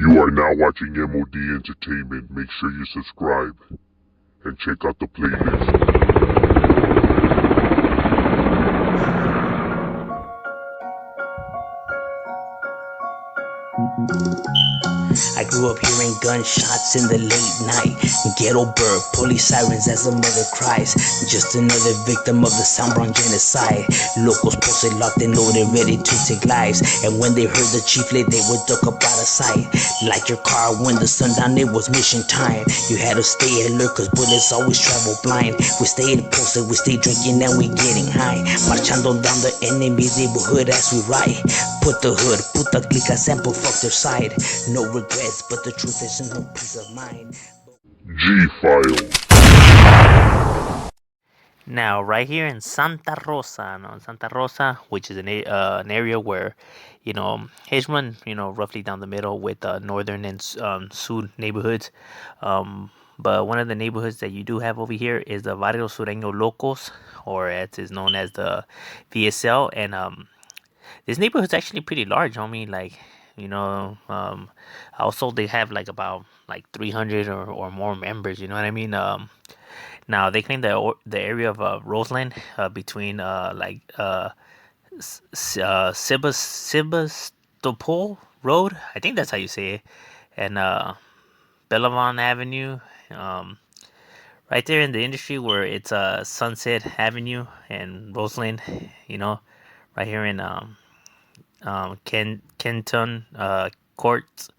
You are now watching M.O.D. Entertainment. Make sure you subscribe and check out the playlist. I grew up hearing gunshots in the late night. Ghetto bird, police sirens as a mother cries. Just another victim of the Soundbrown genocide. Locals posted locked and loaded, ready to take lives. And when they heard the chief late, they would duck up out of sight. Like your car when the sun down, it was mission time. You had to stay alert cause bullets always travel blind. We stayed posted, we stayed drinking and we getting high. Marchando down the enemy's neighborhood as we ride. Put the hood, put the glica sample, fuck their side. No regrets, but the truth is no peace of mind. G-File. Now, right here in Santa Rosa, Santa Rosa, which is an area where, here's one, roughly down the middle with northern and sud neighborhoods. But one of the neighborhoods that you do have over here is the Barrio Sureño Locos, or as is known as the VSL. And this neighborhood's actually pretty large, homie. Like, also they have like about like 300 or more members. You know what I mean? Now they claim the area of Roseland between Sebastopol Road, I think that's how you say it, and Bellevon Avenue, right there in the industry where it's Sunset Avenue and Roseland, right here in Kenton Courts,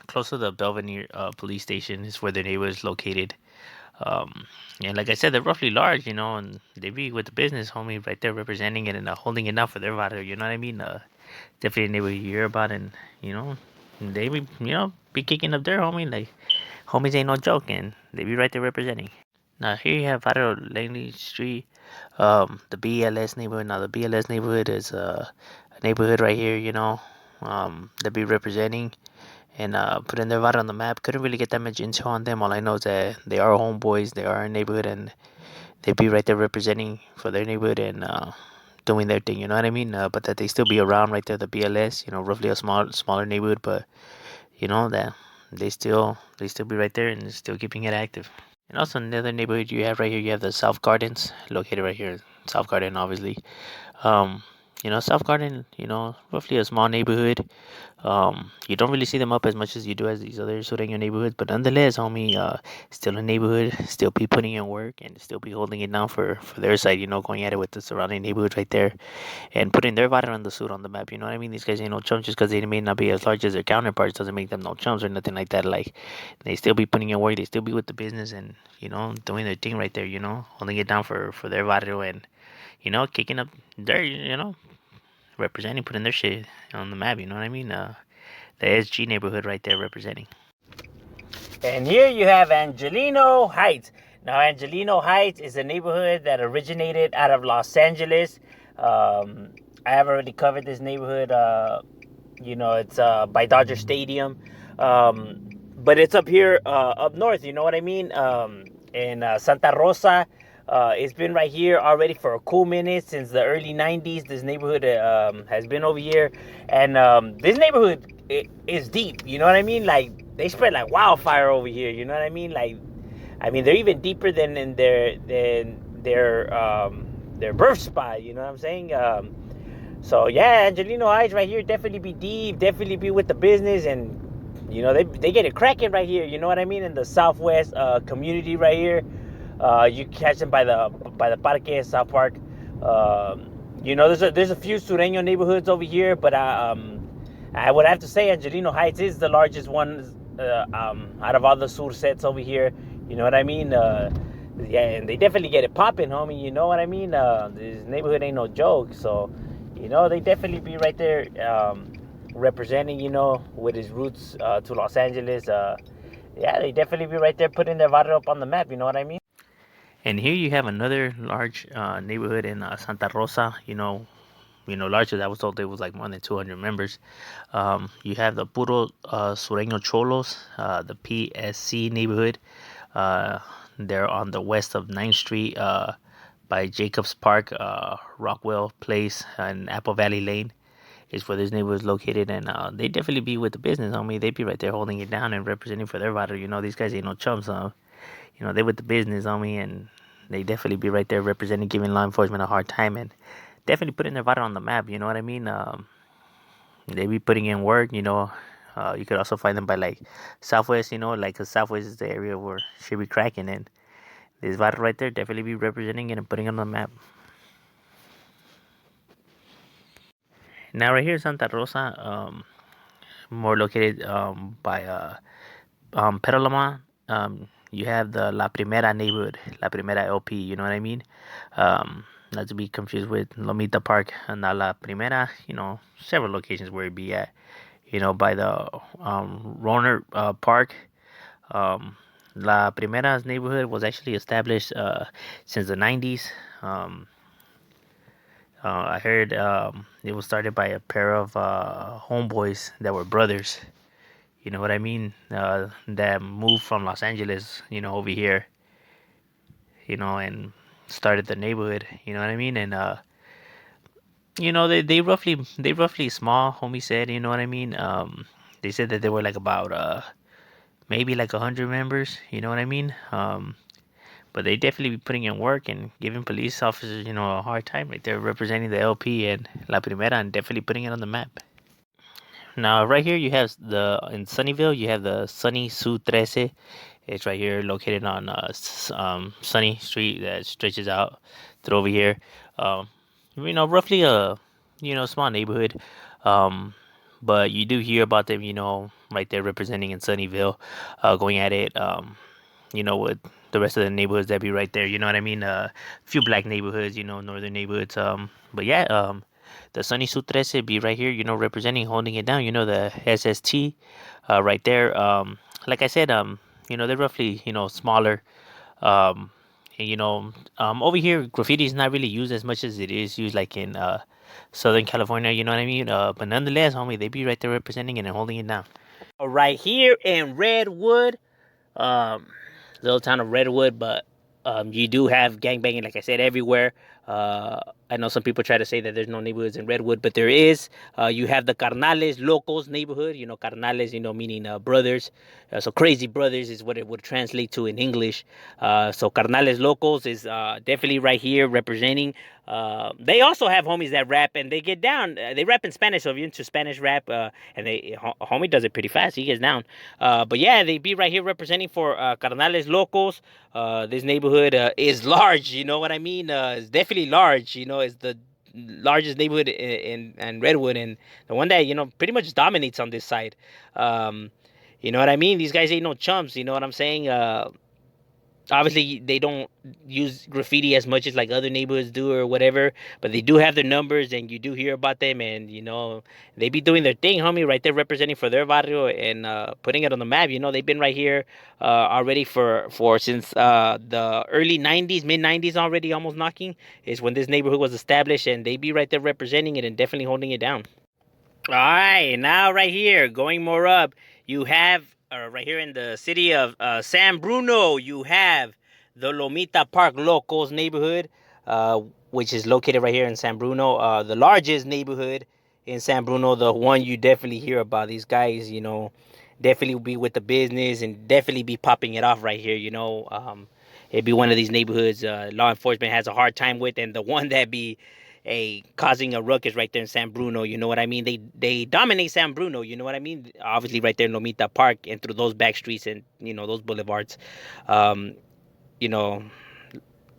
close to the Belvedere police station is where the neighborhood is located. And like I said, they're roughly large, and they be with the business, homie, right there representing it and holding it down for their value. You know what I mean? Definitely a neighborhood you hear about, and they be be kicking up their homie. Like homies ain't no joke, and they be right there representing. Now here you have Barrio Langley Street, the BLS neighborhood. Now the BLS neighborhood is a neighborhood right here, that be representing and putting their vibe on the map. Couldn't really get that much intel on them. All I know is that they are homeboys, they are a neighborhood, and they be right there representing for their neighborhood and doing their thing. You know what I mean? But that they still be around right there, the BLS. Roughly a smaller neighborhood, but that they still be right there and still keeping it active. And also another neighborhood you have right here, you have the South Gardens, located right here. South Garden, obviously. Um, South Garden, roughly a small neighborhood. You don't really see them up as much as you do as these other Sureño neighborhoods, but nonetheless, homie, still a neighborhood, still be putting in work and still be holding it down for their side, going at it with the surrounding neighborhood right there and putting their body on the suit on the map. You know what I mean? These guys ain't no chumps just because they may not be as large as their counterparts doesn't make them no chumps or nothing like that. Like, they still be putting in work, they still be with the business and, doing their thing right there, holding it down for their barrio and, kicking up their, representing, putting their shit on the map. You know what I mean? The SG neighborhood right there representing. And here you have Angelino Heights. Now, Angelino Heights is a neighborhood that originated out of Los Angeles. I have already covered this neighborhood. It's by Dodger Stadium. But it's up here, up north, you know what I mean? In Santa Rosa. It's been right here already for a cool minute since the early 90s. This neighborhood has been over here. And this neighborhood is deep, you know what I mean? Like, they spread like wildfire over here, you know what I mean? Like, they're even deeper than in their birth spot, you know what I'm saying? So yeah, Angelino Heights right here, definitely be deep, definitely be with the business, and they get it cracking right here, you know what I mean? In the Southwest community right here. You catch them by the Parque South Park. There's a few Sureño neighborhoods over here, but I would have to say Angelino Heights is the largest one out of all the sur sets over here. You know what I mean? Yeah, and they definitely get it popping, homie. You know what I mean? This neighborhood ain't no joke, so they definitely be right there representing. With his roots to Los Angeles. Yeah, they definitely be right there putting their barrio up on the map. You know what I mean? And here you have another large neighborhood in Santa Rosa. Larger. I was told there was like more than 200 members. You have the Puro Sureño Cholos, the PSC neighborhood. They're on the west of 9th Street by Jacobs Park, Rockwell Place, and Apple Valley Lane. is where this neighborhood is located, and they definitely be with the business, homie. They be right there holding it down and representing for their barrio. You know, these guys ain't no chumps, you know, they with the business, homie, and they definitely be right there representing, giving law enforcement a hard time, and definitely putting their barrio on the map. You know what I mean? They be putting in work. You know, you could also find them by like Southwest. You know, like 'cause Southwest is the area where shit be cracking, and this barrio right there definitely be representing it and putting it on the map. Now right here, Santa Rosa, more located by Petalama. You have the La Primera neighborhood, La Primera LP. You know what I mean? Not to be confused with Lomita Park and La Primera. You know, several locations where it be at. You know, by the Roner Park. La Primera's neighborhood was actually established since the 90s. I heard it was started by a pair of homeboys that were brothers. You know what I mean? That moved from Los Angeles, you know, over here, you know, and started the neighborhood. You know what I mean? And you know, they roughly small. Homie said, you know what I mean? They said that they were like about maybe like 100 members. You know what I mean? But they definitely be putting in work and giving police officers, you know, a hard time. Like they're representing the LP and La Primera and definitely putting it on the map. Now, right here, you have in Sunnyvale, you have the Sunny Su 13. It's right here, located on Sunny Street that stretches out through over here. You know, roughly a small neighborhood, um, but you do hear about them. You know, right there representing in Sunnyvale, going at it. You know, with the rest of the neighborhoods that be right there. You know what I mean? A few black neighborhoods. You know, northern neighborhoods. But yeah. The Sunny Su 13 be right here, you know, representing, holding it down. You know, the SST right there. Like I said, you know, they're roughly, you know, smaller. Um, and, you know, over here, graffiti is not really used as much as it is used like in Southern California. You know what I mean? But nonetheless, homie, they be right there representing it and holding it down. Right here in Redwood, um, little town of Redwood, but you do have gangbanging, like I said, everywhere. I know some people try to say that there's no neighborhoods in Redwood, but there is. You have the Carnales Locos neighborhood. You know, Carnales, you know, meaning brothers. So crazy brothers is what it would translate to in English. So Carnales Locos is definitely right here representing. They also have homies that rap and they get down. They rap in Spanish, so if you're into Spanish rap, and homie does it pretty fast. He gets down. But yeah, they be right here representing for Carnales Locos. This neighborhood is large. You know what I mean? It's definitely large. You know, it's the largest neighborhood in Redwood, and the one that, you know, pretty much dominates on this side. You know what I mean? These guys ain't no chumps. You know what I'm saying? Obviously, they don't use graffiti as much as like other neighborhoods do or whatever, but they do have their numbers, and you do hear about them, and you know they be doing their thing, homie, right there representing for their barrio and putting it on the map. You know, they've been right here already for since the early 90s, mid 90s already, almost knocking is when this neighborhood was established, and they be right there representing it and definitely holding it down. All right, now right here, going more up, you have right here in the city of San Bruno, you have the Lomita Park Locos neighborhood, which is located right here in San Bruno, the largest neighborhood in San Bruno, the one you definitely hear about. These guys, you know, definitely be with the business and definitely be popping it off right here, you know. It'd be one of these neighborhoods law enforcement has a hard time with, and the one that be causing a ruckus right there in San Bruno. You know what I mean? They dominate San Bruno. You know what I mean? Obviously, right there in Lomita Park and through those back streets and, you know, those boulevards. You know,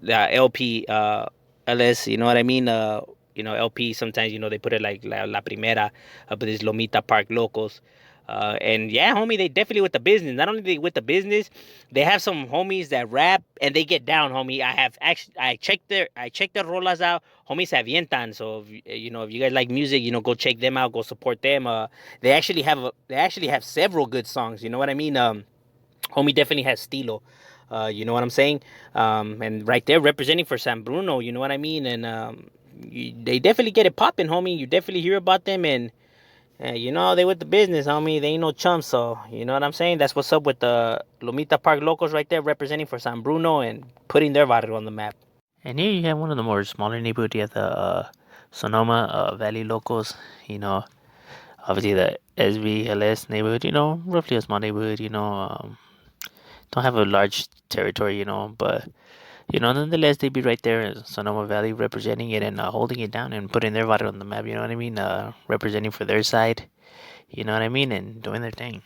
the LP, LS. You know what I mean? You know, LP. Sometimes, you know, they put it like La Primera, but it's Lomita Park Locos. And yeah, homie, they definitely with the business. Not only they with the business, they have some homies that rap and they get down, homie. I checked their rolas out. Homies se avientan. So if, you know, if you guys like music, you know, go check them out, go support them. They actually have several good songs. You know what I mean? Homie definitely has stilo. You know what I'm saying? And right there representing for San Bruno. You know what I mean? And they definitely get it popping, homie. You definitely hear about them, and you know, they with the business, homie. They ain't no chumps, so you know what I'm saying? That's what's up with the Lomita Park Locals right there representing for San Bruno and putting their barrio on the map. And here you have one of the more smaller neighborhoods. You have the Sonoma Valley locals. Obviously the SVLS neighborhood. Roughly a small neighborhood. Don't have a large territory. But nonetheless, they be right there in Sonoma Valley representing it and holding it down and putting their water on the map. You know what I mean? Representing for their side. You know what I mean? And doing their thing.